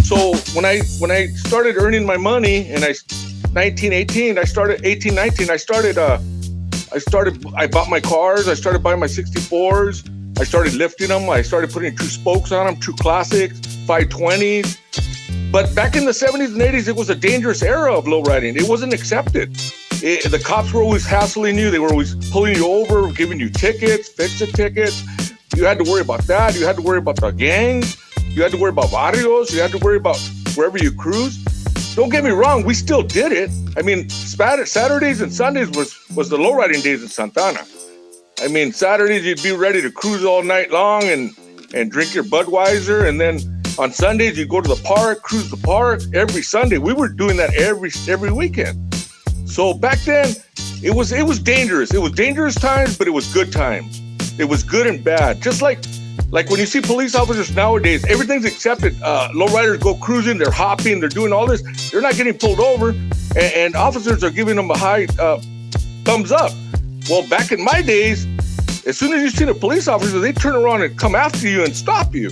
So when I started earning my money, and I bought my cars. I started buying my 64s. I started lifting them. I started putting true spokes on them, true classics, 520s. But back in the 70s and 80s, it was a dangerous era of lowriding. It wasn't accepted. The cops were always hassling you. They were always pulling you over, giving you tickets, fix-it tickets. You had to worry about that. You had to worry about the gangs. You had to worry about barrios. You had to worry about wherever you cruised. Don't get me wrong, we still did it. I mean, Saturdays and Sundays was the lowriding days in Santana. I mean, Saturdays you'd be ready to cruise all night long and drink your Budweiser, and then on Sundays you'd go to the park, cruise the park every Sunday. We were doing that every weekend. So back then, it was dangerous. It was dangerous times, but it was good times. It was good and bad. Just like when you see police officers nowadays, everything's accepted. Lowriders go cruising, they're hopping, they're doing all this. They're not getting pulled over, and officers are giving them a high thumbs up. Well, back in my days, as soon as you see a police officer, they turn around and come after you and stop you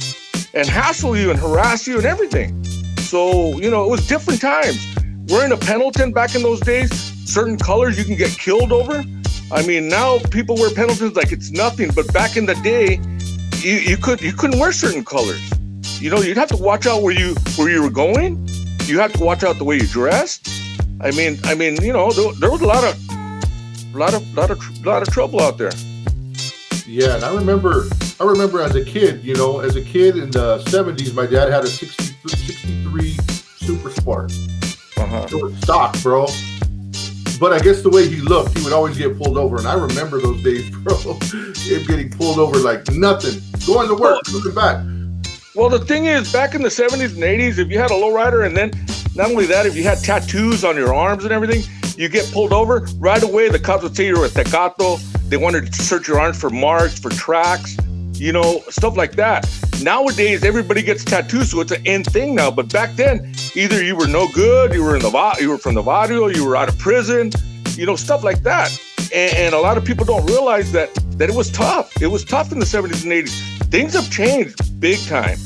and hassle you and harass you and everything. So, it was different times. Wearing a Pendleton back in those days, certain colors you can get killed over. I mean, now people wear Pendletons like it's nothing, but back in the day, you couldn't wear certain colors. You'd have to watch out where you were going. You have to watch out the way you dressed. I mean, there was a lot of trouble out there. Yeah, and I remember as a kid in the 70s, my dad had a 63 Super Sport. It was stock, bro. But I guess the way he looked, he would always get pulled over. And I remember those days, bro. Him getting pulled over like nothing. Going to work, looking back. Well, the thing is, back in the 70s and 80s, if you had a lowrider, and then not only that, if you had tattoos on your arms and everything, you get pulled over. Right away, the cops would say you're a tecato. They wanted to search your arms for marks, for tracks, stuff like that. Nowadays, everybody gets tattoos, so it's an in thing now. But back then, either you were no good, you were from the barrio, you were out of prison, stuff like that. And a lot of people don't realize that it was tough. It was tough in the 70s and 80s. Things have changed big time.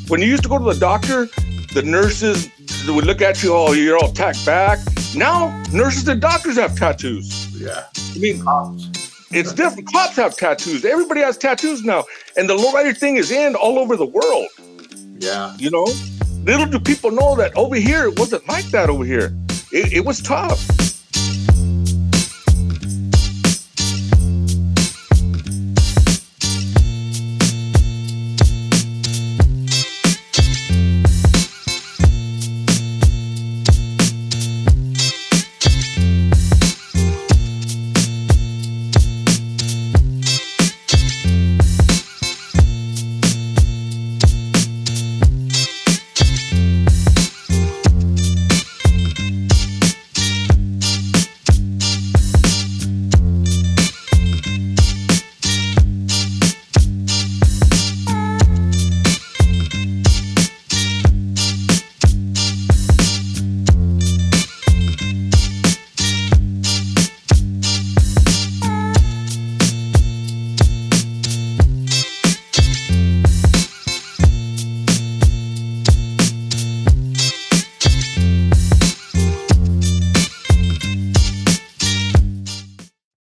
When you used to go to the doctor, the nurses would look at you, oh, you're all tacked back. Now, nurses and doctors have tattoos. Yeah. I mean, it's different. Cops have tattoos. Everybody has tattoos now. And the lowrider thing is in all over the world. Yeah. Little do people know that over here, it wasn't like that over here. It was tough.